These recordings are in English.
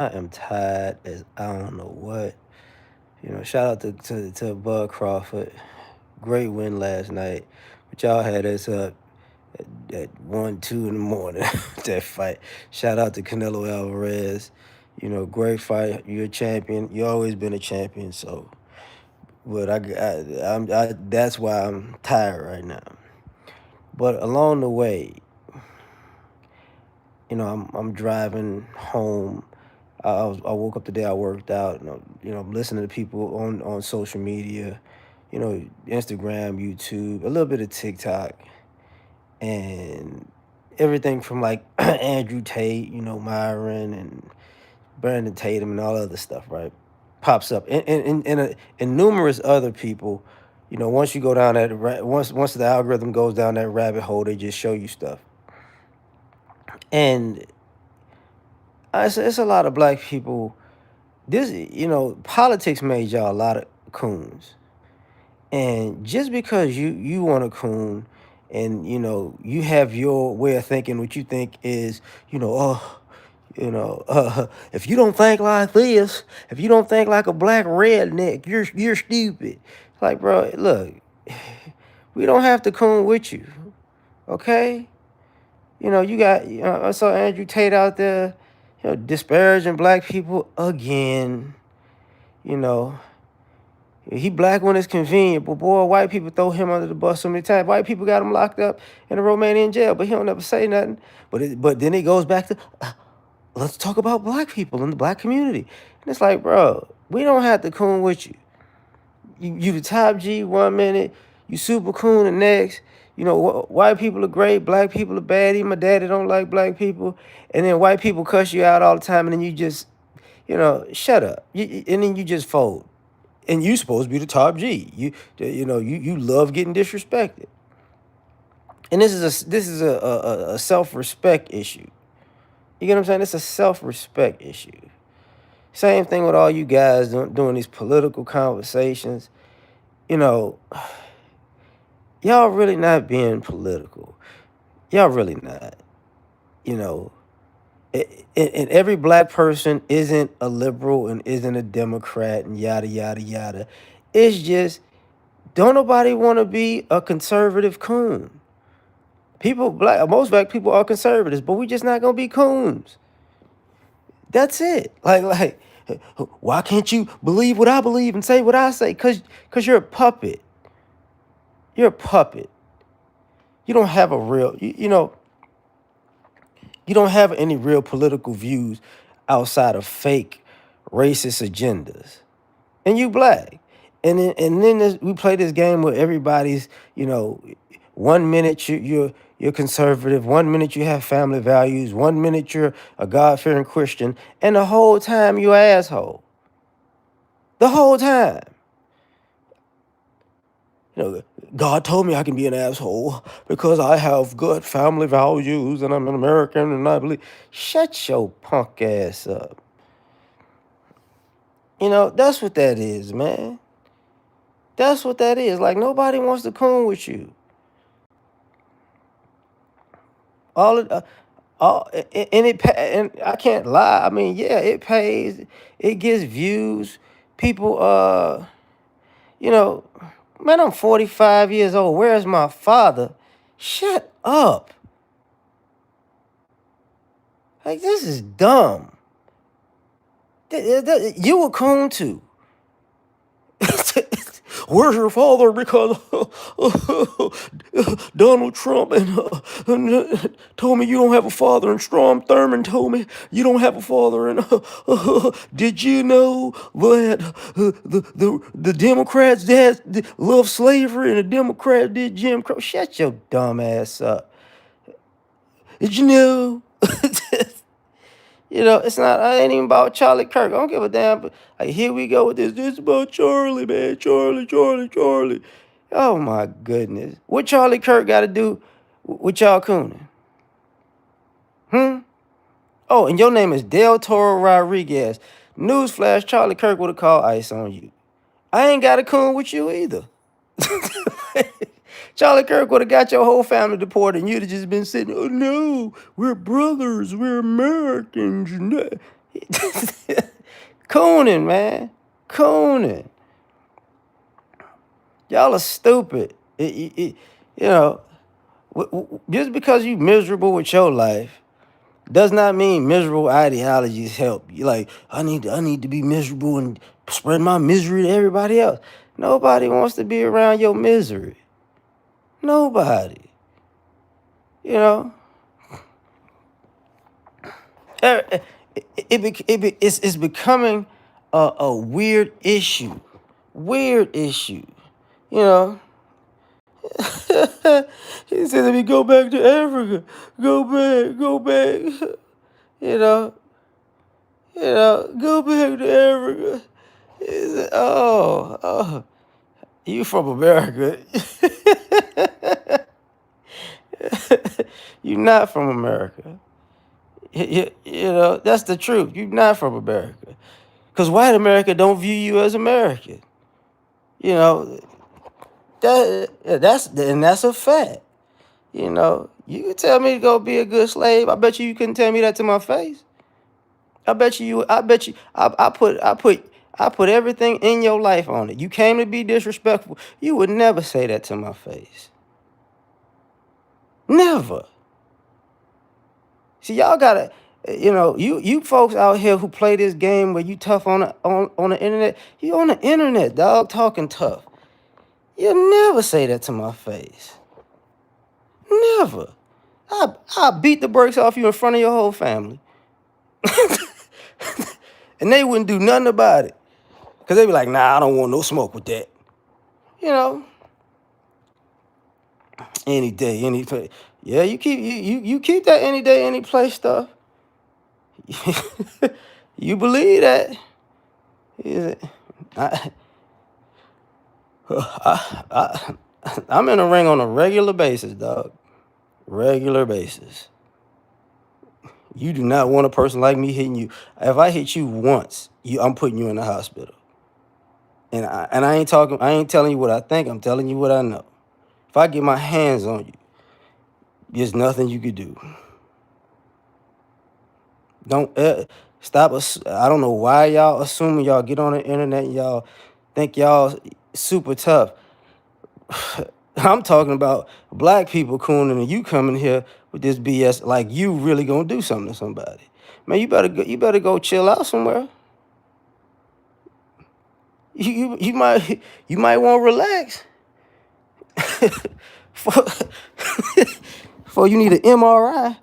I am tired as I don't know what. Shout out to Bud Crawford. Great win last night. But y'all had us up at 1, 2 in the morning that fight. Shout out to Canelo Alvarez. Great fight. You're a champion. You always been a champion. So, but that's why I'm tired right now. But along the way, I'm driving home. I woke up today. I worked out. I'm listening to people on social media. Instagram, YouTube, a little bit of TikTok, and everything from like Andrew Tate, Myron and Brandon Tatum and all other stuff, right? Pops up, and numerous other people. Once you go down once the algorithm goes down that rabbit hole, they just show you stuff, and it's a lot of black people. Politics made y'all a lot of coons. And just because you want a coon and you have your way of thinking, what you think is, if you don't think like this, if you don't think like a black redneck, you're stupid. Like, bro, look, we don't have to coon with you, okay? I saw Andrew Tate out there, disparaging black people again. You know, he black when it's convenient, but boy, white people throw him under the bus so many times. White people got him locked up in a Romanian jail, but he don't ever say nothing. But then it goes back to let's talk about black people in the black community. And it's like, bro, we don't have to coon with you. You the top G 1 minute, you super coon the next. White people are great, black people are bad. Even my daddy don't like black people, and then white people cuss you out all the time, and then you just, shut up. And then you just fold. And you supposed to be the top G. You love getting disrespected. And this is a self-respect issue. You get what I'm saying? It's a self-respect issue. Same thing with all you guys doing these political conversations. You know, y'all really not being political. Y'all really not. You know, and every black person isn't a liberal and isn't a Democrat and yada yada yada. It's just don't nobody want to be a conservative coon. Most black people are conservatives, but we just not gonna be coons. That's it. Why can't you believe what I believe and say what I say? Cause you're a puppet. You're a puppet. You don't have a real. You don't have any real political views outside of fake racist agendas. And you black. And then we play this game where everybody's, 1 minute you're conservative, 1 minute you have family values, 1 minute you're a God-fearing Christian, and the whole time you asshole. The whole time. God told me I can be an asshole because I have good family values and I'm an American and I believe. Shut your punk ass up. That's what that is, man. That's what that is. Like, nobody wants to coon with you. All of, and I can't lie. I mean, yeah, it pays. It gets views. People, you know, man, I'm 45 years old. Where's my father? Shut up. Like, this is dumb. You a coon too. Where's your father? Because Donald Trump told me you don't have a father, and Strom Thurmond told me you don't have a father. And did you know that the Democrats love slavery and the Democrats did Jim Crow? Shut your dumb ass up. Did you know? It's not. I ain't even about Charlie Kirk. I don't give a damn. But like, here we go with this. This is about Charlie, man. Charlie, Charlie, Charlie. Oh my goodness. What Charlie Kirk got to do with y'all cooning? Oh, and your name is Del Toro Rodriguez. Newsflash: Charlie Kirk would have called ice on you. I ain't got a coon with you either. Charlie Kirk would have got your whole family deported, and you'd have just been sitting. Oh no, we're brothers. We're Americans. Cooning, man. Cooning. Y'all are stupid. You know, just because you miserable with your life does not mean miserable ideologies help. You like, I need to be miserable and spread my misery to everybody else. Nobody wants to be around your misery. Nobody. You know, it's becoming a weird issue. Weird issue. You know. He said, let me go back to Africa. Go back. You know, go back to Africa. He said, oh, you from America. You're not from America. You know, that's the truth. You're not from America. Because white America don't view you as American. You know, that's a fact. You know, you can tell me to go be a good slave. I bet you couldn't tell me that to my face. I bet you I put everything in your life on it. You came to be disrespectful. You would never say that to my face. Never. See, y'all gotta, you folks out here who play this game where you tough on the internet. You on the internet, dog, talking tough. You'll never say that to my face. Never. I beat the brakes off you in front of your whole family. And they wouldn't do nothing about it. Because they'd be like, nah, I don't want no smoke with that. You know, any day, any place. Yeah, you keep that any day, any place stuff. You believe that? I, I'm in a ring on a regular basis, dog. Regular basis. You do not want a person like me hitting you. If I hit you once, I'm putting you in the hospital. And I ain't talking. I ain't telling you what I think. I'm telling you what I know. If I get my hands on you, there's nothing you could do. Don't stop us. I don't know why y'all assuming y'all get on the internet and y'all think y'all super tough. I'm talking about black people cooning, and you coming here with this BS like you really gonna do something to somebody. Man, you better go chill out somewhere. You might want to relax. For you need an MRI.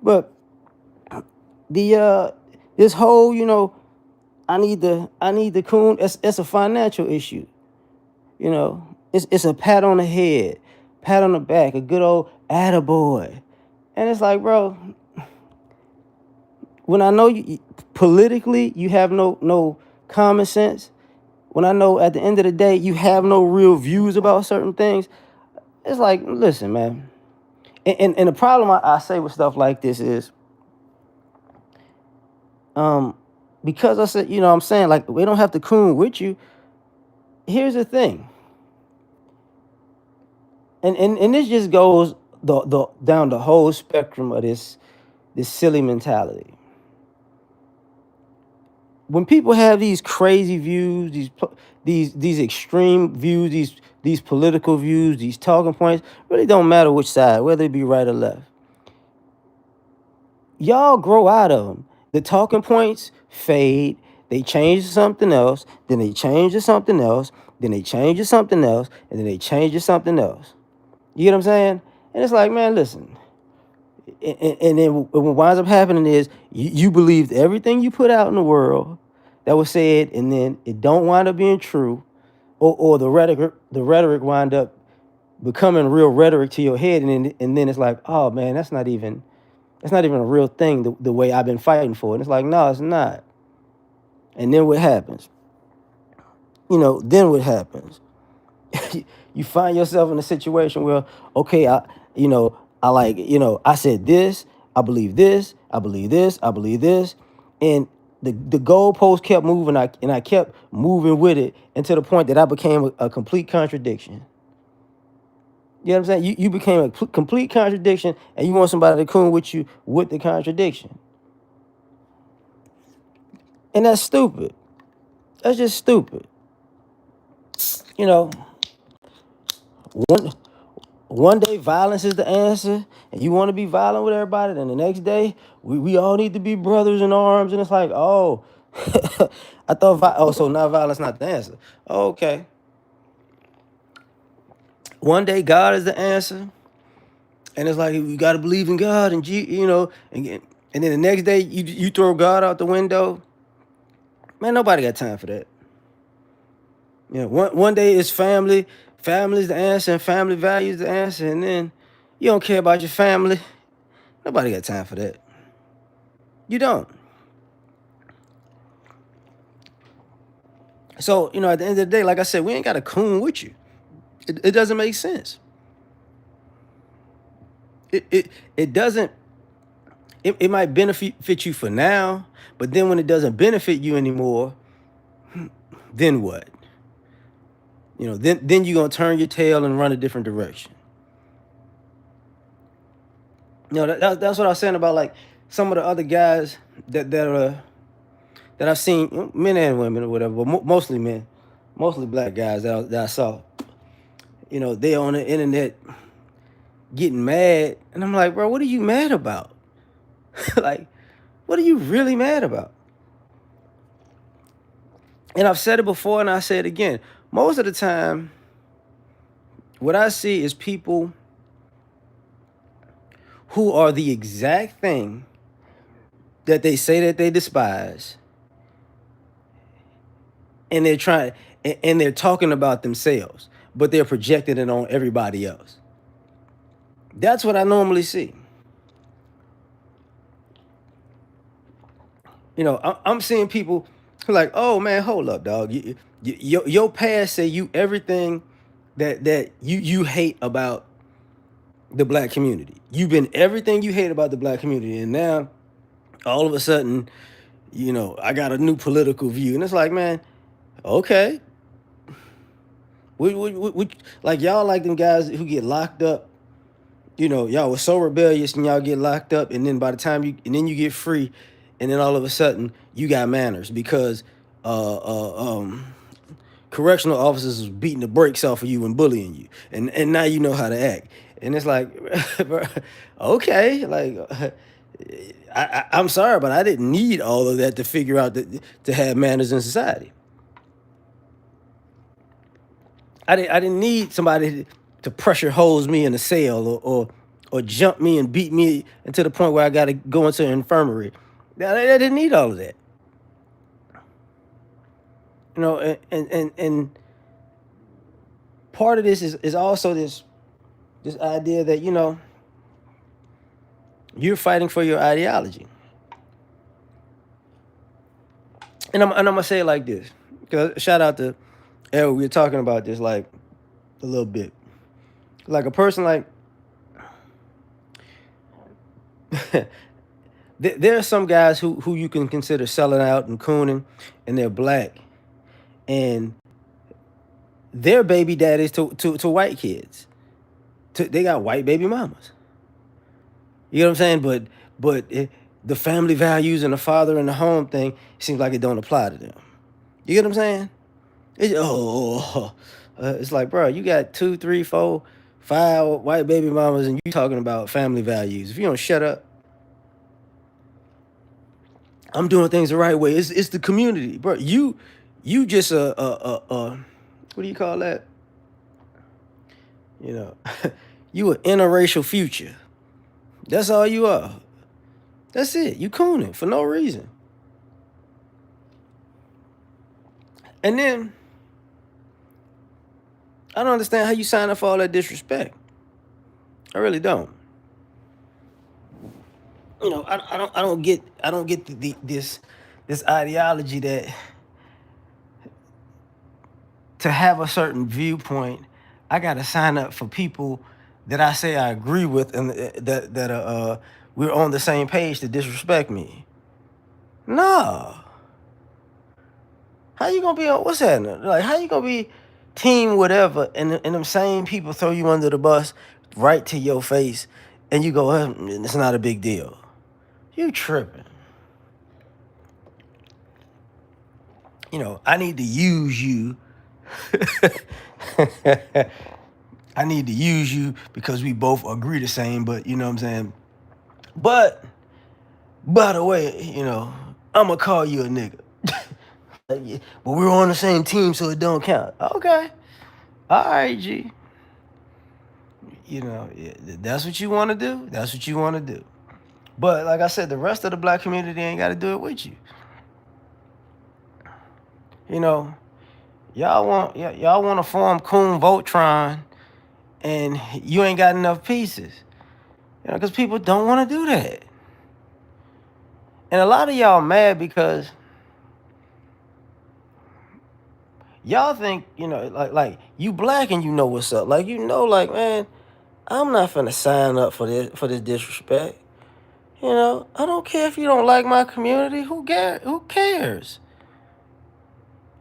But this whole, I need the coon. It's a financial issue. You know, it's a pat on the head, pat on the back, a good old attaboy. And it's like, bro, when I know you politically you have no common sense, when I know at the end of the day you have no real views about certain things, it's like, listen, man. And the problem I say with stuff like this is, because I said, I'm saying, like, we don't have to coon with you. Here's the thing. And this just goes the down the whole spectrum of this silly mentality. When people have these crazy views, these extreme views, these political views, these talking points, really don't matter which side, whether it be right or left. Y'all grow out of them. The talking points fade. They change to something else. Then they change to something else. Then they change to something else. And then they change to something else. You get what I'm saying? And it's like, man, listen. And then what winds up happening is you believed everything you put out in the world that was said, and then it don't wind up being true, or the rhetoric wind up becoming real rhetoric to your head, and then it's like, oh man, that's not even a real thing the way I've been fighting for it. And it's like, no, it's not. And then what happens? Then what happens? You find yourself in a situation where, okay, I said this, I believe this, I believe this, I believe this, and the goalpost kept moving, and I kept moving with it until the point that I became a complete contradiction. You know what I'm saying? You became a complete contradiction, and you want somebody to coon with you with the contradiction. And that's stupid. That's just stupid. You know, one one day violence is the answer, and you want to be violent with everybody, then the next day we all need to be brothers in arms, and it's like, oh, I thought, so now violence not the answer. Okay, one day God is the answer, and it's like you got to believe in God, and and then the next day you throw God out the window. Man, nobody got time for that. One day it's family's the answer, and family values the answer, and then you don't care about your family. Nobody got time for that. You don't. So, at the end of the day, like I said, we ain't got a coon with you. It doesn't make sense. It doesn't. It might benefit you for now, but then when it doesn't benefit you anymore, then what? Then you're gonna turn your tail and run a different direction. That's what I was saying about like some of the other guys that I've seen, men and women or whatever, but mostly men, mostly black guys that I saw. They on the internet getting mad, and I'm like, bro, what are you mad about? Like, what are you really mad about? And I've said it before, and I say it again. Most of the time, what I see is people who are the exact thing that they say that they despise, and they're trying, and they're talking about themselves, but they're projecting it on everybody else. That's what I normally see. I'm seeing people who like, oh man, hold up, dog. Your past say you everything that you hate about the black community. You've been everything you hate about the black community, and now all of a sudden, I got a new political view, and it's like, man, okay, like y'all like them guys who get locked up. Y'all was so rebellious and y'all get locked up, and then by the time you get free, and then all of a sudden you got manners because correctional officers was beating the brakes off of you and bullying you, and now you know how to act. And it's like, okay, like I'm sorry, but I didn't need all of that to figure out to have manners in society. I didn't need somebody to pressure hose me in a cell or jump me and beat me to the point where I got to go into an infirmary. I didn't need all of that. And part of this is also this idea that you're fighting for your ideology. And I'm gonna say it like this, because shout out to L. We were talking about this like a little bit. Like a person like there are some guys who you can consider selling out and cooning, and they're black, and they're baby daddies to white kids. They got white baby mamas. You know what I'm saying? But the family values and the father and the home thing seems like it don't apply to them. You get what I'm saying? It's like, bro, you got 2, 3, 4, 5 white baby mamas, and you talking about family values. If you don't shut up, I'm doing things the right way. It's the community, bro. You just what do you call that? You know, you an interracial future. That's all you are. That's it. You cooning for no reason. And then I don't understand how you sign up for all that disrespect. I really don't. I don't get this ideology that to have a certain viewpoint, I gotta sign up for people that I say I agree with, and that we're on the same page to disrespect me. No. How you gonna be on what's happening? Like, how you gonna be team whatever, and them same people throw you under the bus right to your face, and you go, it's not a big deal. You tripping. I need to use you. I need to use you because we both agree the same, but you know what I'm saying? But, by the way, I'm going to call you a nigga. But we're on the same team, so it don't count. Okay. All right, G. That's what you want to do. That's what you want to do. But like I said, the rest of the black community ain't got to do it with you. Y'all want to form Coon Voltron, and you ain't got enough pieces. Because people don't want to do that. And a lot of y'all mad because y'all think, like you black and you know what's up. Like, like, man, I'm not finna sign up for this disrespect. I don't care if you don't like my community. Who cares?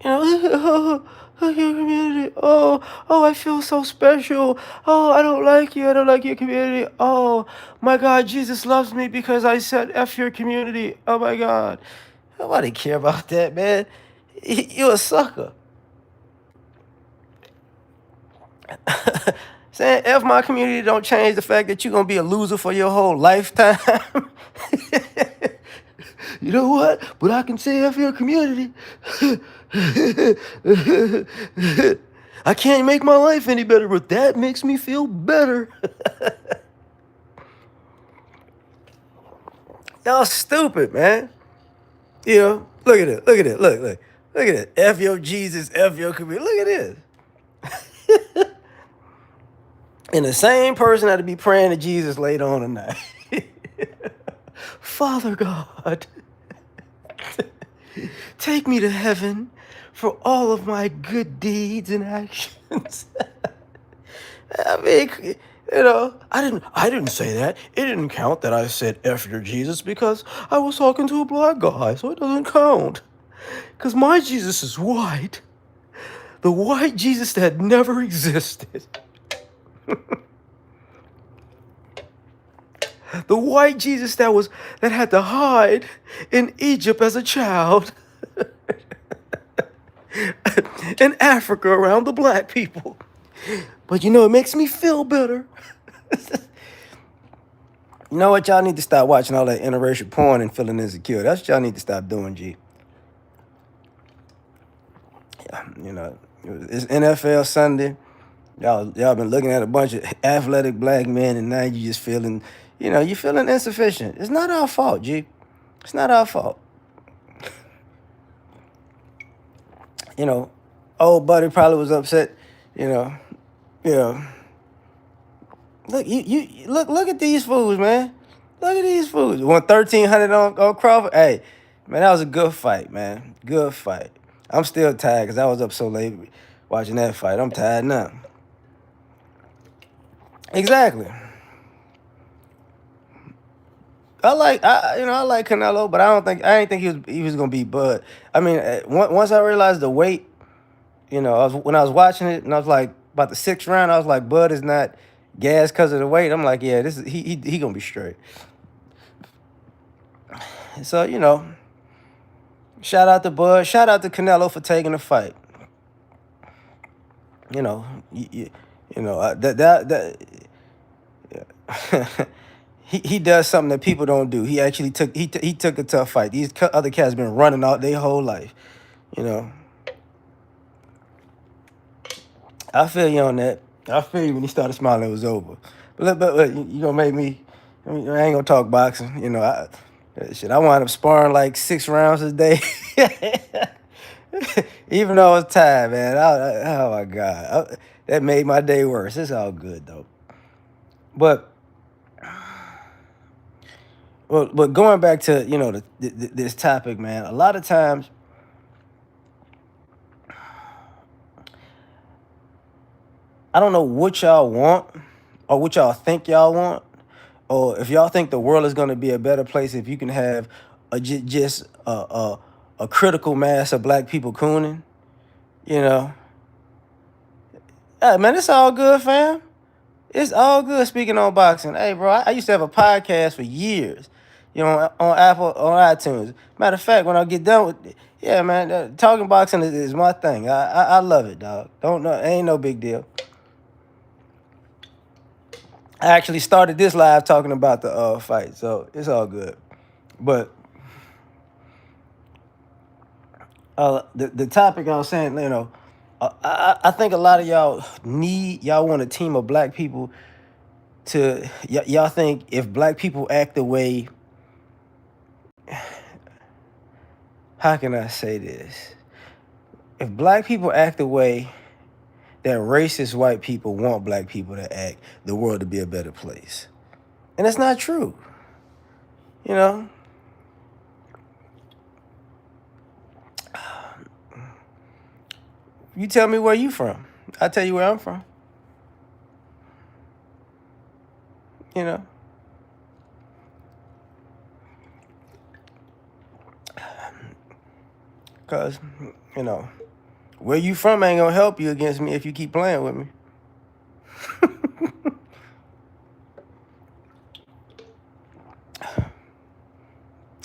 Oh, your community. Oh, I feel so special. Oh, I don't like you. I don't like your community. Oh, my God, Jesus loves me because I said F your community. Oh, my God. Nobody care about that, man. You a sucker. Saying F my community don't change the fact that you're going to be a loser for your whole lifetime. You know what? But I can say F your community. I can't make my life any better, but that makes me feel better. Y'all stupid, man. Look at it. Look at it. Look at it. F your Jesus, F your community. Look at this. And the same person had to be praying to Jesus later on tonight. Father God, take me to heaven for all of my good deeds and actions. I mean, I didn't say that. It didn't count that I said F your Jesus because I was talking to a black guy, so it doesn't count. Because my Jesus is white. The white Jesus that never existed. The white Jesus that had to hide in Egypt as a child. In Africa around the black people. But it makes me feel better. You know what? Y'all need to stop watching all that interracial porn and feeling insecure. That's what y'all need to stop doing, G. It's NFL Sunday. Y'all been looking at a bunch of athletic black men, and now you just feeling, you're feeling insufficient. It's not our fault, G. It's not our fault. Old buddy probably was upset, Look, look at these fools, man. Look at these fools. Won 1,300 on Crawford. Hey, man, that was a good fight, man. Good fight. I'm still tired because I was up so late watching that fight. I'm tired now. Exactly. I like Canelo, but I didn't think he was gonna be Bud. I mean, once I realized the weight, when I was watching it, and I was like about the 6th round, I was like, Bud is not gas because of the weight. I'm like, yeah, this is he gonna be straight. So shout out to Bud, shout out to Canelo for taking the fight. That. He does something that people don't do. He actually took a tough fight. These other cats been running out their whole life. I feel you on that. I feel you when he started smiling. It was over. But you gonna make me. I ain't gonna talk boxing. I wound up sparring like 6 rounds a day. Even though I was tired, man. Oh my God, that made my day worse. It's all good though. But going back to this topic, man. A lot of times, I don't know what y'all want or what y'all think y'all want, or if y'all think the world is going to be a better place if you can have just a critical mass of black people cooning. Yeah, man, it's all good, fam. It's all good. Speaking on boxing, hey, bro, I used to have a podcast for years. you know, on Apple, on iTunes. Matter of fact, when I get done with it, yeah, man, talking boxing is my thing. I love it, dog. Don't know, ain't no big deal. I actually started this live talking about the fight, so it's all good. But the topic I was saying, you know, I think a lot of y'all want a team of black people to y'all think if black people act the way, how can I say this? If black people act the way that racist white people want black people to act, the world to be a better place. And it's not true. You know? You tell me where you from. I'll tell you where I'm from. You know? Cause, you know, where you from ain't gonna help you against me if you keep playing with me.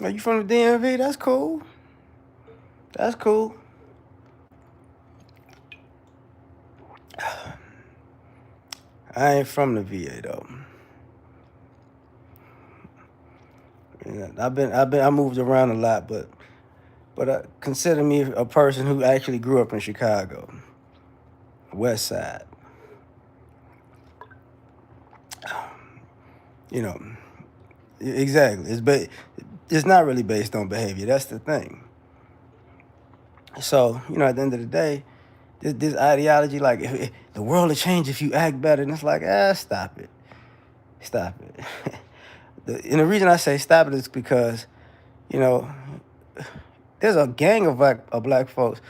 Are you from the DMV? That's cool. That's cool. I ain't from the VA though. You know, I moved around a lot, but consider me a person who actually grew up in Chicago, West Side. You know, exactly. It's not really based on behavior. That's the thing. So you know, at the end of the day, this ideology like if the world will change if you act better, and it's like stop it, stop it. And the reason I say stop it is because you know there's a gang of black folks.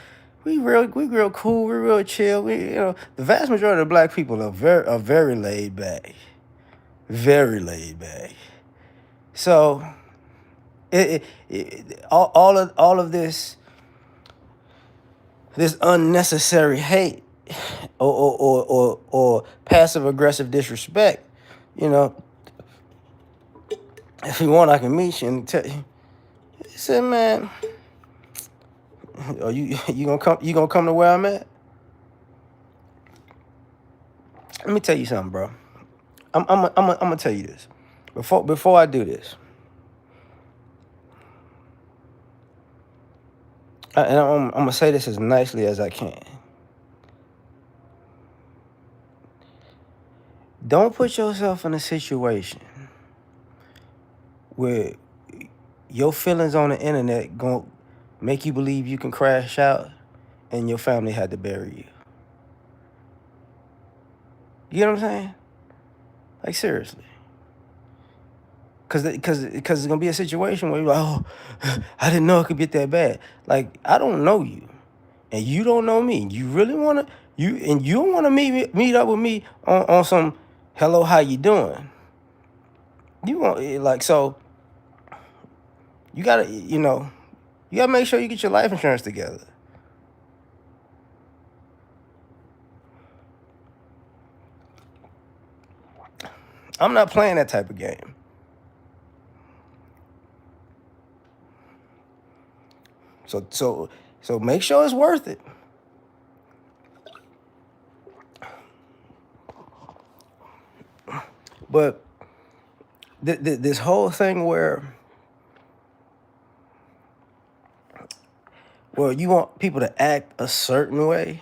We real cool. We real chill. The vast majority of black people are very laid back, very laid back. So all of this unnecessary hate or passive aggressive disrespect, you know, if you want, I can meet you and tell you. He said, man, are you gonna come? You gonna come to where I'm at? Let me tell you something, bro. I'm gonna tell you this. Before I do this, and I'm gonna say this as nicely as I can. Don't put yourself in a situation where your feelings on the internet gonna make you believe you can crash out and your family had to bury you. You know what I'm saying? Like seriously. Cause it's gonna be a situation where you're like, oh, I didn't know it could get that bad. Like I don't know you, and you don't know me. You really wanna you don't wanna meet up with me on some hello, how you doing? You want like so you gotta you gotta make sure you get your life insurance together. I'm not playing that type of game. So make sure it's worth it. But this whole thing where you want people to act a certain way,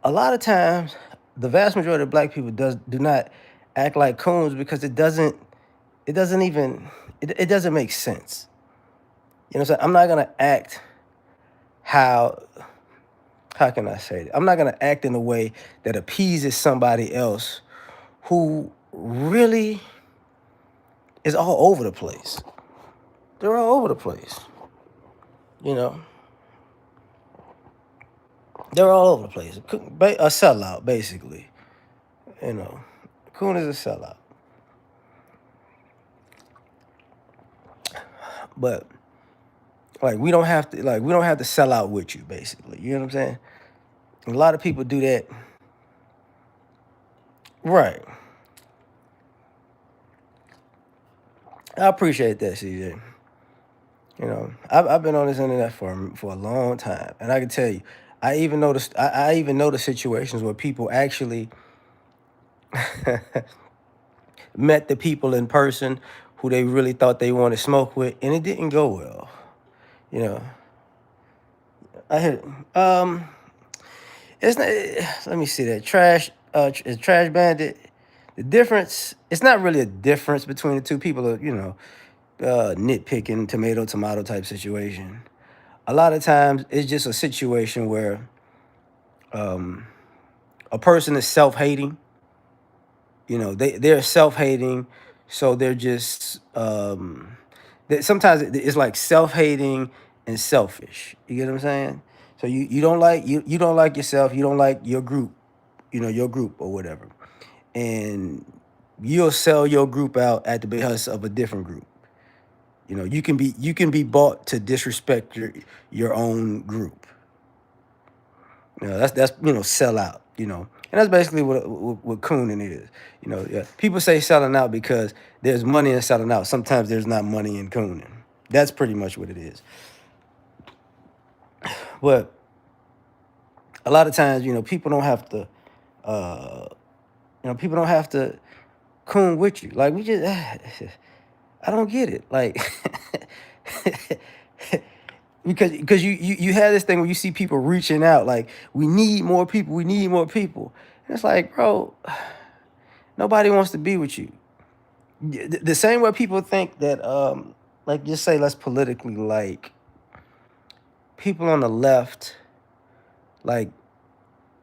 a lot of times the vast majority of black people do not act like coons because it doesn't make sense. You know what I'm saying? I'm not gonna act how can I say it? I'm not gonna act in a way that appeases somebody else who really is all over the place. They're all over the place. You know, they're all over the place. A sellout, basically. You know, Coon is a sellout. But like we don't have to sell out with you, basically. You know what I'm saying? A lot of people do that. Right. I appreciate that, CJ. I've been on this internet for a long time, and I can tell you, I even noticed situations where people actually met the people in person who they really thought they wanted to smoke with, and it didn't go well. You know, I had it's not. Let me see that trash bandit. The difference, it's not really a difference between the two people. Nitpicking tomato type situation. A lot of times, it's just a situation where um, a person is self hating. They're self hating, so they're just sometimes it's like self hating and selfish. You get what I'm saying? So you don't like you don't like yourself. You don't like your group. Your group or whatever, and you'll sell your group out at the behest of a different group. You can be bought to disrespect your own group. That's sell out. And that's basically what cooning is. Yeah. People say selling out because there's money in selling out. Sometimes there's not money in cooning. That's pretty much what it is. But a lot of times, people don't have to. People don't have to coon with you. Like we just, I don't get it. Like because you have this thing where you see people reaching out like we need more people, we need more people. And it's like, bro, nobody wants to be with you. The same way people think that like just say let's politically like people on the left like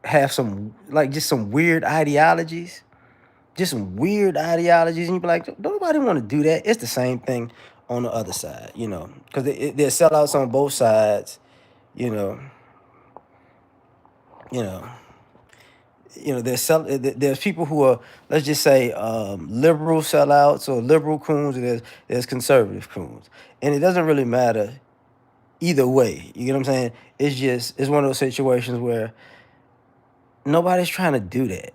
have some like just some weird ideologies. Just some weird ideologies, and you be like, don't nobody want to do that. It's the same thing on the other side, because there's sellouts on both sides, you know, you know, there's people who are, let's just say, liberal sellouts or liberal coons, and there's conservative coons, and it doesn't really matter either way. You get what I'm saying? It's one of those situations where nobody's trying to do that.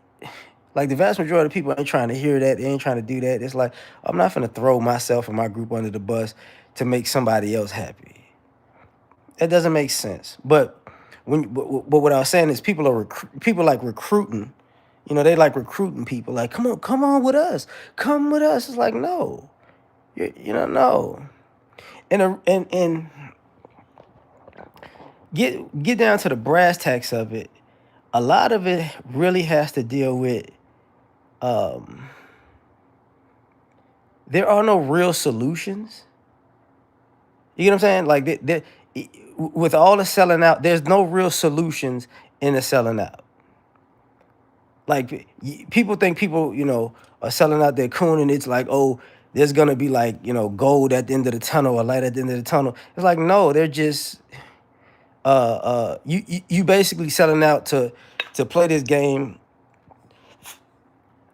Like the vast majority of people ain't trying to hear that. They ain't trying to do that. It's like I'm not gonna throw myself and my group under the bus to make somebody else happy. That doesn't make sense. But what I was saying is people like recruiting. They like recruiting people. Like come on with us, come with us. It's like no, no. And get down to the brass tacks of it. A lot of it really has to deal with um there are no real solutions. You get what I'm saying? Like with all the selling out, there's no real solutions in the selling out. Like people think people, are selling out their coon, and it's like, oh, there's gonna be like, gold at the end of the tunnel or light at the end of the tunnel. It's like no, they're just you basically selling out to play this game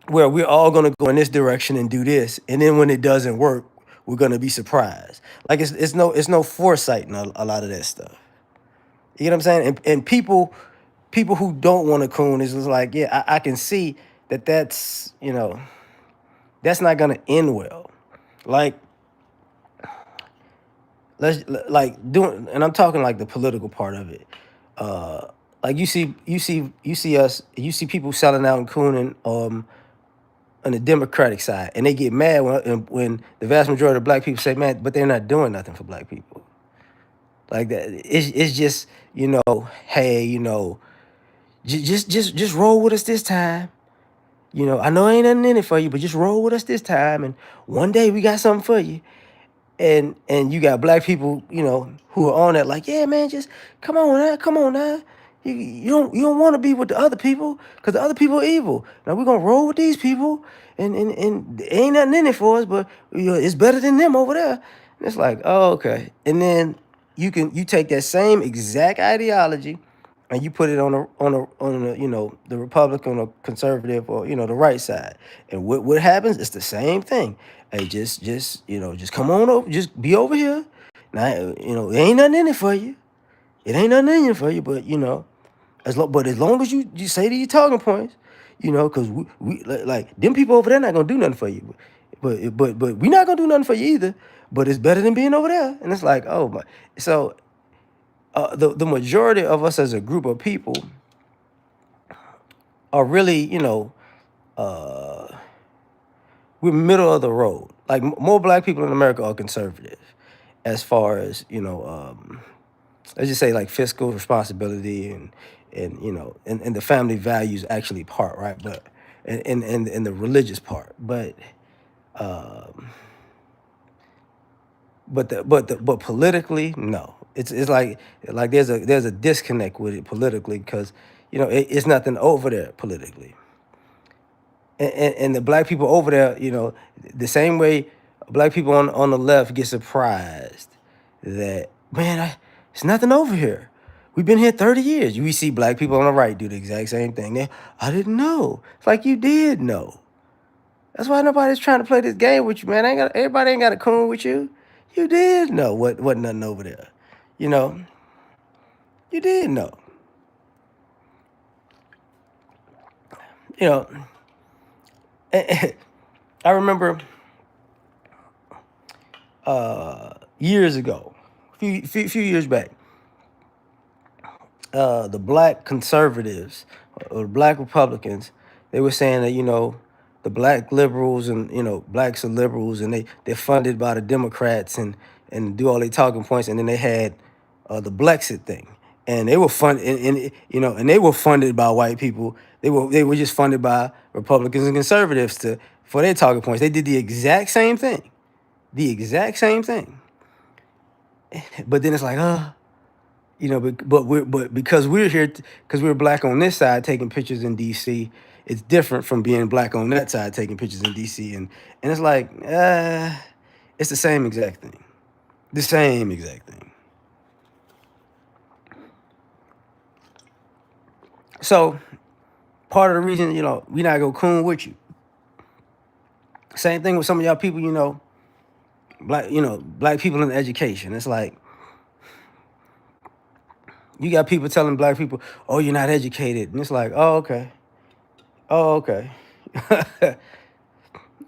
where we're all gonna go in this direction and do this, and then when it doesn't work, we're gonna be surprised. Like it's no foresight in a lot of that stuff. You know what I'm saying? And people who don't want to coon is just like, yeah, I can see that's not gonna end well. Like like doing, and I'm talking like the political part of it. Like you see people selling out and cooning on the Democratic side, and they get mad when the vast majority of black people say, man, but they're not doing nothing for black people. Like that, it's just hey, just roll with us this time. I know ain't nothing in it for you, but just roll with us this time, and one day we got something for you. And you got black people, who are on that, like, yeah, man, just come on now. You don't want to be with the other people because the other people are evil. Now we're gonna roll with these people, and ain't nothing in it for us, but it's better than them over there. And it's like, oh, okay. And then you take that same exact ideology and you put it on the Republican or conservative or the right side, and what happens? It's the same thing. Hey, just come on over, just be over here. Now it ain't nothing in it for you. It ain't nothing in it for you, but as long as you say to your talking points, because we like them people over there not gonna do nothing for you. but we not gonna do nothing for you either. But it's better than being over there. And it's like, oh my. So the majority of us as a group of people are really, uh, we're middle of the road. Like more black people in America are conservative, as far as let's just say like fiscal responsibility and the family values actually part, right? But and the religious part, um, but politically, no. It's like there's a disconnect with it politically because it's nothing over there politically. And the black people over there, the same way black people on the left get surprised that, man, it's nothing over here. We've been here 30 years. We see black people on the right do the exact same thing. I didn't know. It's like you did know. That's why nobody's trying to play this game with you, man. Everybody ain't got a coon with you. You did know what nothing over there. You know, you did know. You know, I remember years ago, few years back, the black conservatives or the black Republicans, they were saying that the black liberals and blacks are liberals and they're funded by the Democrats and do all their talking points, and then they had the Blexit thing, and they were funded and they were funded by white people. They were just funded by Republicans and conservatives for their talking points. They did the exact same thing, the exact same thing. But then it's like, but because we're here, because we're black on this side taking pictures in D.C., it's different from being black on that side taking pictures in D.C. And it's like, it's the same exact thing, the same exact thing. So part of the reason we not go coon with you. Same thing with some of y'all people, black people in education. It's like you got people telling black people, "Oh, you're not educated," and it's like, "Oh, okay, oh, okay."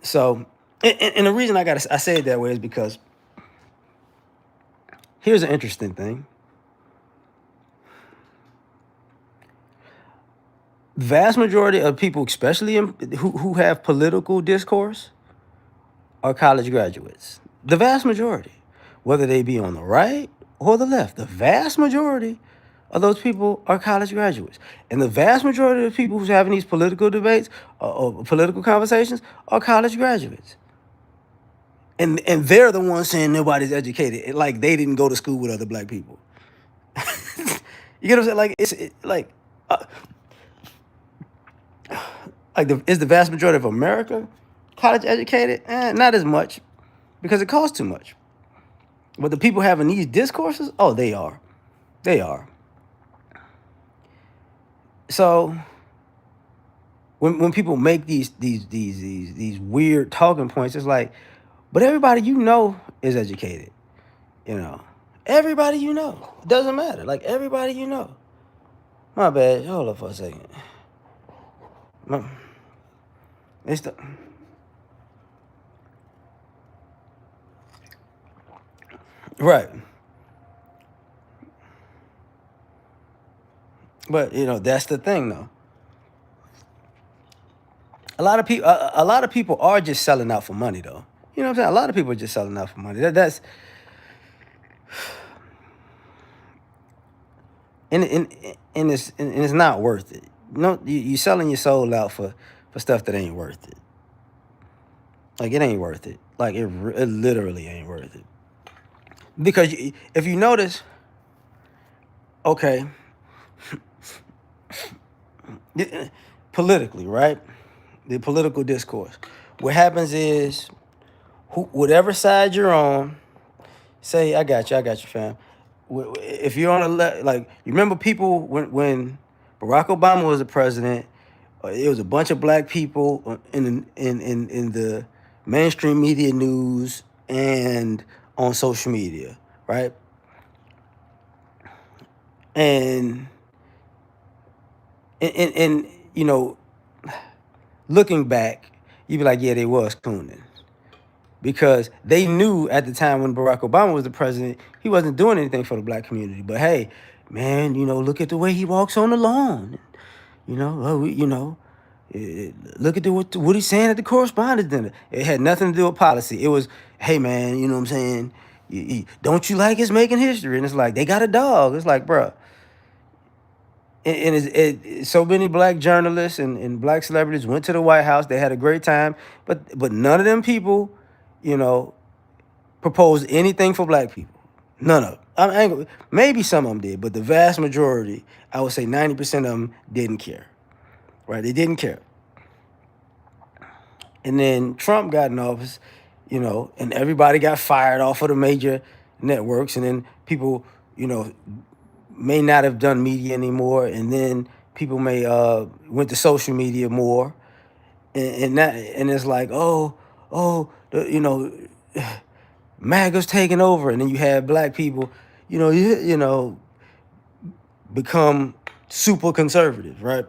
So, and the reason I say it that way is because here's an interesting thing. Vast majority of people, especially who have political discourse, are college graduates. The vast majority, whether they be on the right or the left, the vast majority of those people are college graduates. And the vast majority of the people who's having these political debates or political conversations are college graduates. And they're the ones saying nobody's educated, like they didn't go to school with other black people. You get what I'm saying? Like is the vast majority of America college educated? Not as much, because it costs too much. But the people having these discourses, oh, they are. They are. So when people make these weird talking points, it's like, but everybody is educated. Everybody it doesn't matter. Like everybody My bad. Hold up for a second. It's the right. But that's the thing though. A lot of people are just selling out for money though. You know what I'm saying? A lot of people are just selling out for money. That's and it's not worth it. You're selling your soul out for stuff that ain't worth it. Like it ain't worth it. Like it literally ain't worth it. Because if you notice, okay, politically, right? The political discourse. What happens is, whatever side you're on, say, I got you, fam. If you're on the left, like, you remember people when Barack Obama was the president, it was a bunch of black people in the mainstream media news and on social media, right? And and looking back, you'd be like, yeah, they was cooning. because they knew at the time when Barack Obama was the president, he wasn't doing anything for the black community. But hey, man, look at the way he walks on the lawn. Look at what he's saying at the correspondence dinner. It had nothing to do with policy. It was, hey, man, you know what I'm saying? Don't you like his making history? And it's like, they got a dog. It's like, bruh. And so many black journalists and black celebrities went to the White House. They had a great time. But none of them people, you know, proposed anything for black people. None of them. Maybe some of them did, but the vast majority, I would say 90% of them didn't care. Right? They didn't care. And then Trump got in office, and everybody got fired off of the major networks. And then people, may not have done media anymore. And then people may went to social media more. And it's like, MAGA's taking over. And then you have black people, become super conservative, right?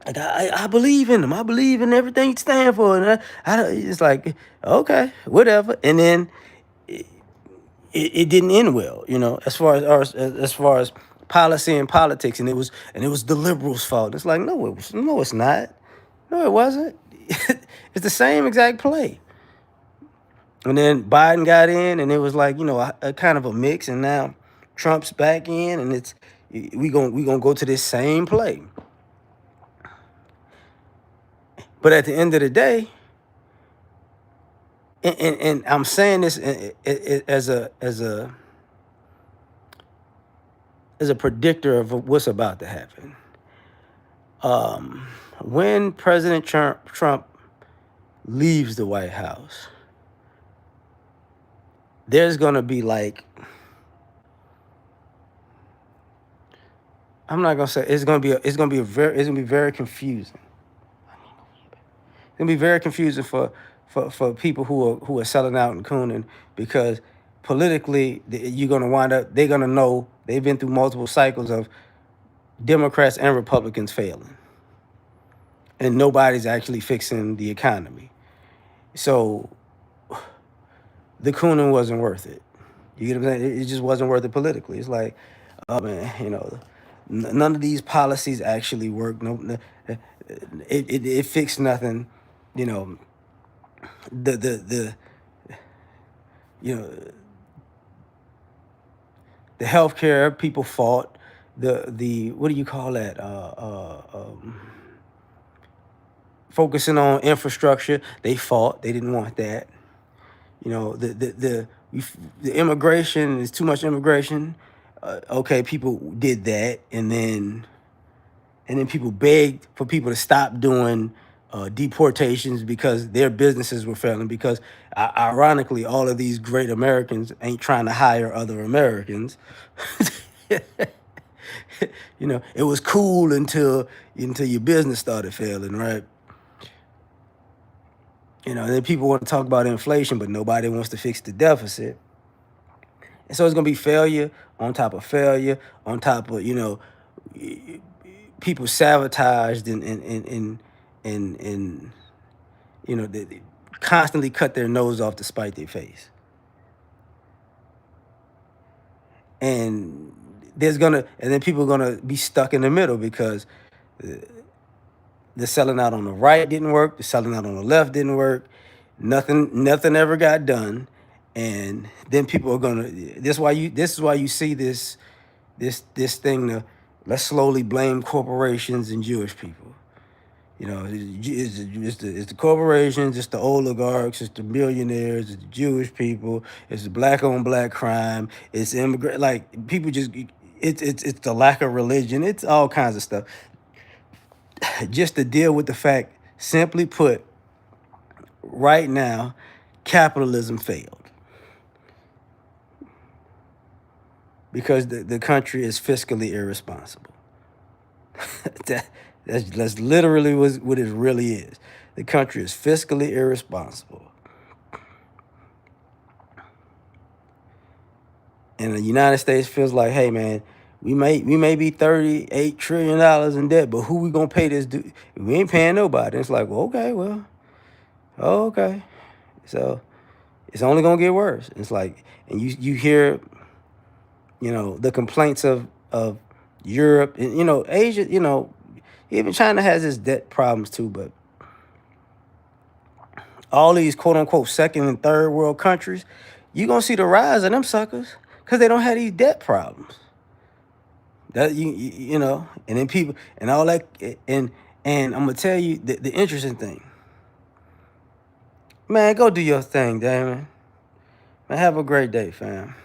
Like I believe in them. I believe in everything you stand for. And it's like, okay, whatever. And then it didn't end well, as far as policy and politics. And it was the liberals' fault. It's like, no, it's not. No, it wasn't. It's the same exact play. And then Biden got in, and it was like, a kind of a mix. And now Trump's back in, and we gonna go to this same play. But at the end of the day, and I'm saying this as a predictor of what's about to happen. When President Trump leaves the White House, there's gonna be like, I'm not gonna say it's gonna be very confusing. It's gonna be very confusing for people who are selling out and cooning, because politically you're gonna wind up, they're gonna know they've been through multiple cycles of Democrats and Republicans failing, and nobody's actually fixing the economy. So the cooning wasn't worth it. You get what I'm saying? It just wasn't worth it politically. It's like, oh man, none of these policies actually work. No, it fixed nothing. The healthcare people fought. The what do you call that? Focusing on infrastructure, they fought. They didn't want that. The immigration is too much immigration. Okay, people did that, and then people begged for people to stop doing deportations because their businesses were failing. Because ironically, all of these great Americans ain't trying to hire other Americans. It was cool until your business started failing, right? And then people want to talk about inflation, but nobody wants to fix the deficit. And so it's going to be failure on top of failure on top of, people sabotaged and they constantly cut their nose off to spite their face. And then people are going to be stuck in the middle, because the selling out on the right didn't work. The selling out on the left didn't work. Nothing ever got done. And then people are gonna. This is why you see this thing. Let's slowly blame corporations and Jewish people. It's the corporations, it's the oligarchs, it's the millionaires, it's the Jewish people, it's the black on black crime, it's immigrant. Like, people just, it's the lack of religion. It's all kinds of stuff. Just to deal with the fact, simply put, right now, capitalism failed. Because the country is fiscally irresponsible. That's literally what it really is. The country is fiscally irresponsible. And the United States feels like, hey man, we may be $38 trillion in debt, but who we gonna pay this dude? We ain't paying nobody. It's like, well, okay, well, Oh, okay. So it's only gonna get worse. It's like, and you hear, the complaints of Europe and Asia. Even China has its debt problems too. But all these quote unquote second and third world countries, you gonna see the rise of them suckers because they don't have these debt problems. That and then people and all that, and I'm gonna tell you the interesting thing. Man, go do your thing, Damon. Man, have a great day, fam.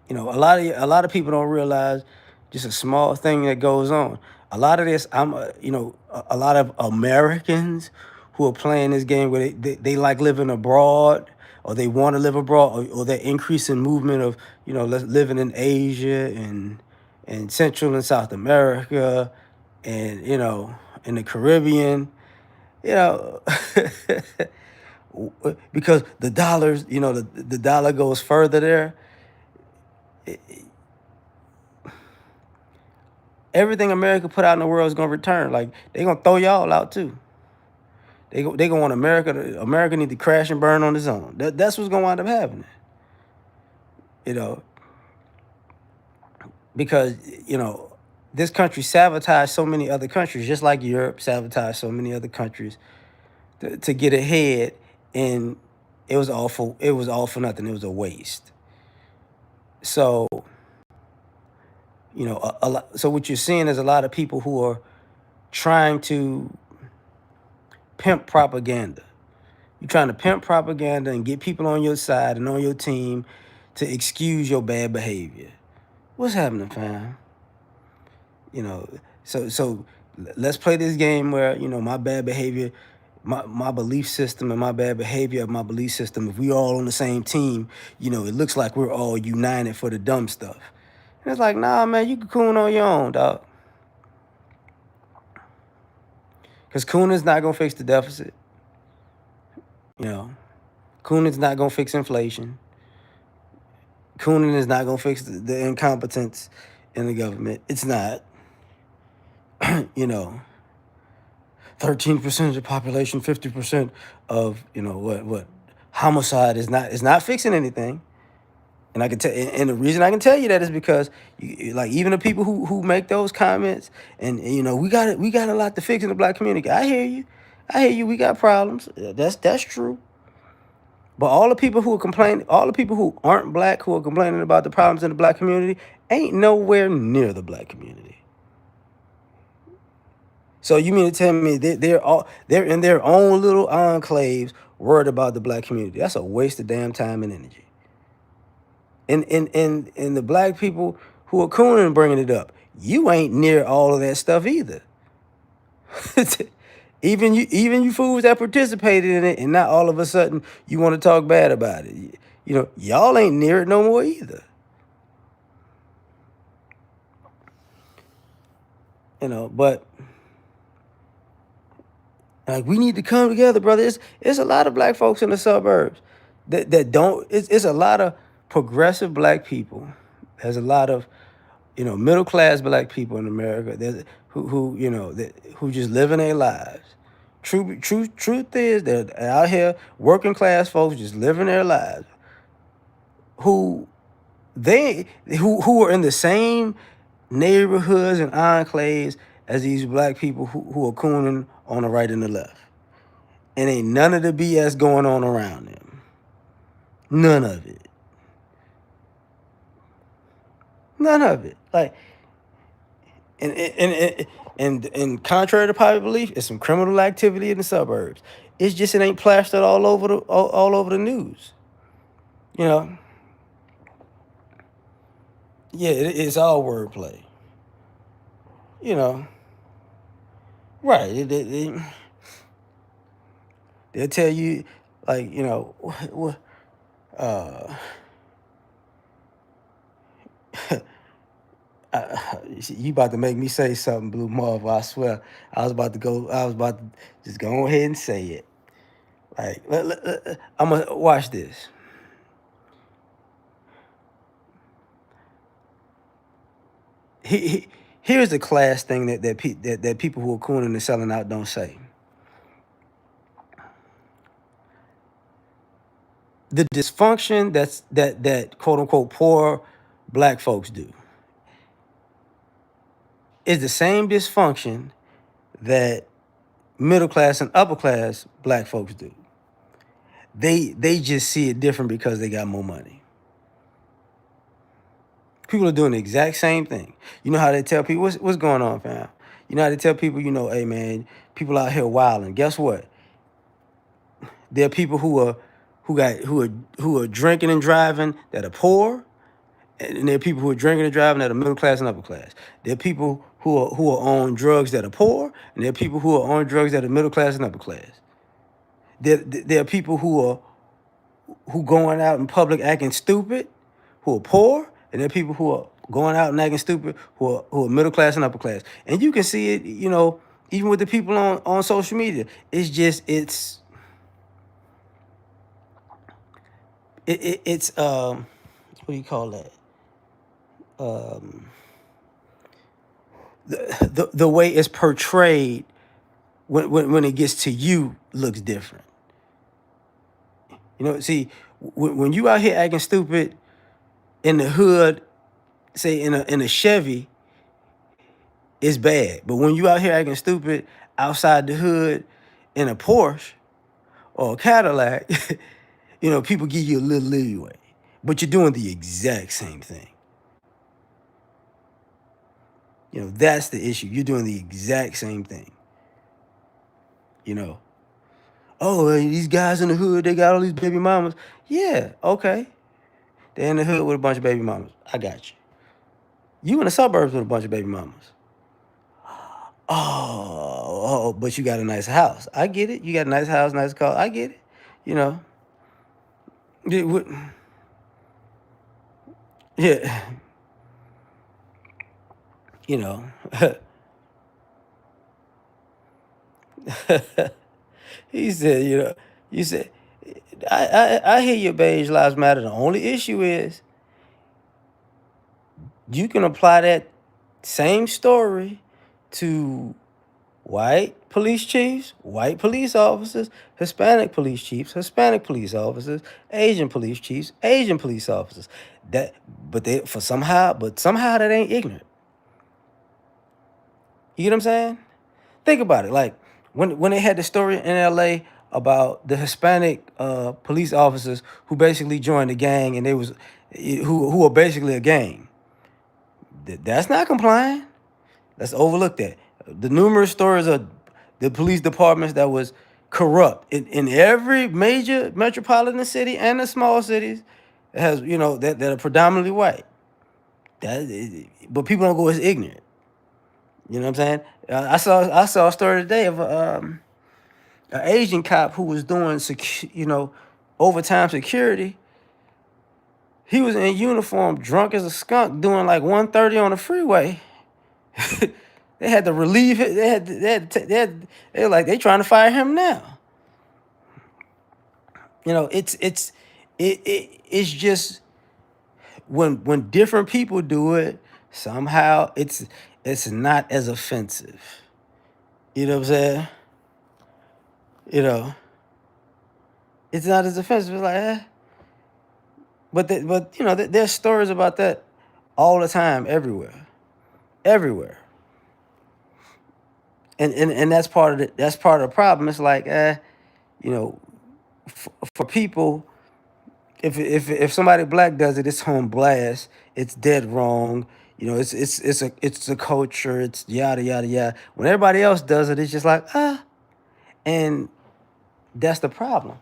A lot of people don't realize just a small thing that goes on. A lot of this, a lot of Americans who are playing this game where they like living abroad, or they want to live abroad, or that increasing movement of living in Asia and Central and South America, and in the Caribbean, you know. Because the dollars, the dollar goes further there. Everything America put out in the world is gonna return. Like, they gonna throw y'all out too. They gonna want America need to crash and burn on its own. That's what's gonna wind up happening. You know, because this country sabotaged so many other countries, just like Europe sabotaged so many other countries to get ahead, and it was all for nothing. It was a waste. So a lot. So what you're seeing is a lot of people who are trying to pimp propaganda. You're trying to pimp propaganda and get people on your side and on your team to excuse your bad behavior. What's happening, fam? You know, so let's play this game where my bad behavior, my belief system, and my bad behavior of my belief system. If we all on the same team, it looks like we're all united for the dumb stuff. And it's like, nah, man, you can coon on your own, dog. Because cooning's not gonna fix the deficit. You know, cooning's not gonna fix inflation. Cooning is not gonna fix the incompetence in the government. It's not. you know, 13% of the population, 50% of what homicide is not fixing anything. And I can tell, and the reason I can tell you that is because like even the people who make those comments, and we got a lot to fix in the black community. I hear you. I hear you. We got problems. That's true. But all the people who are complaining, all the people who aren't black who are complaining about the problems in the black community ain't nowhere near the black community. So you mean to tell me they're in their own little enclaves worried about the black community? That's a waste of damn time and energy. And the black people who are cooning and bringing it up, you ain't near all of that stuff either. Even you fools that participated in it, and not all of a sudden you want to talk bad about it. Y'all ain't near it no more either. But like, we need to come together, brother. It's a lot of black folks in the suburbs that don't. It's a lot of progressive black people. There's a lot of middle class black people in America who just living their lives. Truth is that out here working class folks just living their lives. Who who are in the same neighborhoods and enclaves as these black people who are cooning on the right and the left. And ain't none of the BS going on around them. None of it. None of it. Like, and contrary to popular belief, it's some criminal activity in the suburbs. It's just it ain't plastered all over the news. You know. Yeah, it's all wordplay. You know. Right. They'll tell you, like, uh, you about to make me say something, Blue Marvel. I swear. I was about to just go ahead and say it. Like, I'm gonna watch this. Here's the class thing that people who are cooning and selling out don't say. the dysfunction that quote unquote poor black folks do is the same dysfunction that middle class and upper class black folks do. They just see it different because they got more money. People are doing the exact same thing. You know how they tell people what's going on, fam? You know how they tell people, hey man, people out here wilding. Guess what? There are people who are drinking and driving that are poor, and there are people who are drinking and driving that are middle class and upper class. There are people who are on drugs that are poor, and there are people who are on drugs that are middle class and upper class. There are people who going out in public acting stupid, who are poor, and there are people who are going out and acting stupid who are middle class and upper class. And you can see it, even with the people on social media. It's just it's what do you call that? The way it's portrayed when it gets to you looks different. See, when you out here acting stupid in the hood, say in a Chevy, it's bad. But when you out here acting stupid outside the hood in a Porsche or a Cadillac, people give you a little leeway. But you're doing the exact same thing. That's the issue. You're doing the exact same thing. Oh, these guys in the hood, they got all these baby mamas. Yeah, okay. They're in the hood with a bunch of baby mamas. I got you. You in the suburbs with a bunch of baby mamas. Oh, but you got a nice house. I get it. You got a nice house, nice car. I get it. Yeah. He said, you said, I hear your beige lives matter. The only issue is you can apply that same story to white police chiefs, white police officers, Hispanic police chiefs, Hispanic police officers, Asian police chiefs, Asian police officers. Somehow that ain't ignorant. You get what I'm saying? Think about it. Like when they had the story in L.A. about the Hispanic police officers who basically joined the gang, and they was who are basically a gang. That's not complying. Let's overlook that. The numerous stories of the police departments that was corrupt in every major metropolitan city and the small cities has that are predominantly white. But people don't go as ignorant. You know what I'm saying? I saw a story today of an Asian cop who was doing overtime security. He was in uniform, drunk as a skunk, doing like 130 on the freeway. They had to relieve it. They're like, they trying to fire him now. It's just when different people do it, somehow it's not as offensive. You know what I'm saying? It's not as offensive. It's like, But there's stories about that all the time, everywhere. And that's part of the problem. It's like, for people, if somebody black does it, it's on blast. It's dead wrong. It's a culture. It's yada yada yada. When everybody else does it, it's just like and that's the problem.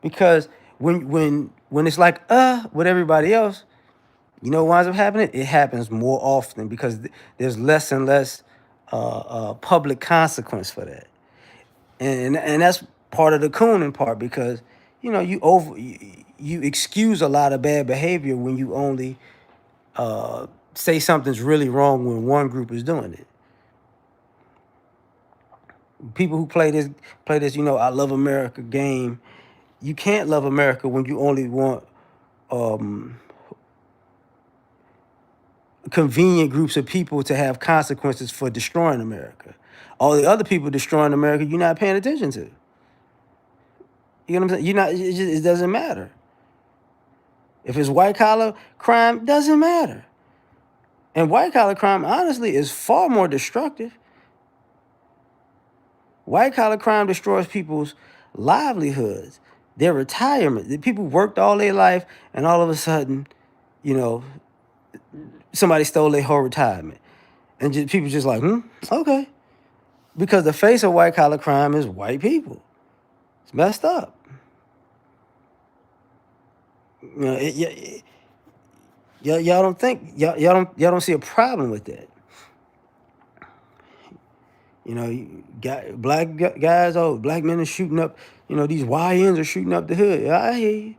Because when it's like with everybody else, what winds up happening? It happens more often because there's less and less public consequence for that, and that's part of the cooning part, because you excuse a lot of bad behavior when you only say something's really wrong when one group is doing it. People who play this I love America game. You can't love America when you only want convenient groups of people to have consequences for destroying America. All the other people destroying America, you're not paying attention to. You know what I'm saying? You're not. It doesn't matter. If it's white collar crime, doesn't matter. And white collar crime, honestly, is far more destructive. White collar crime destroys people's livelihoods, their retirement. The people worked all their life, and all of a sudden, you know, somebody stole their whole retirement. And people just like, okay. Because the face of white collar crime is white people. It's messed up. You know, y'all don't think y'all don't see a problem with that. You know, black guys, black men are shooting up. You know, these YNs are shooting up the hood. I hear you.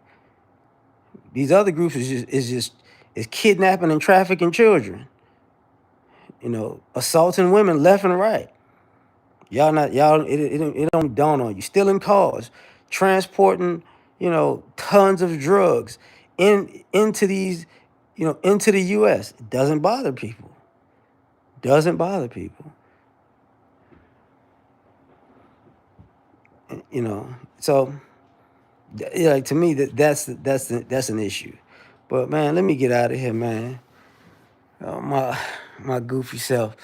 These other groups is kidnapping and trafficking children. You know, assaulting women left and right. It don't dawn on you. Stealing cars, transporting, tons of drugs into these, into the U.S. It doesn't bother people. Doesn't bother people. So like to me that's an issue. But man, let me get out of here, man. My goofy self.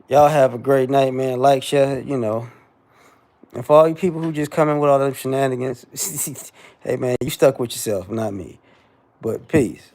Y'all have a great night, man. Like, share, And for all you people who just come in with all them shenanigans, hey man, you stuck with yourself, not me. But peace.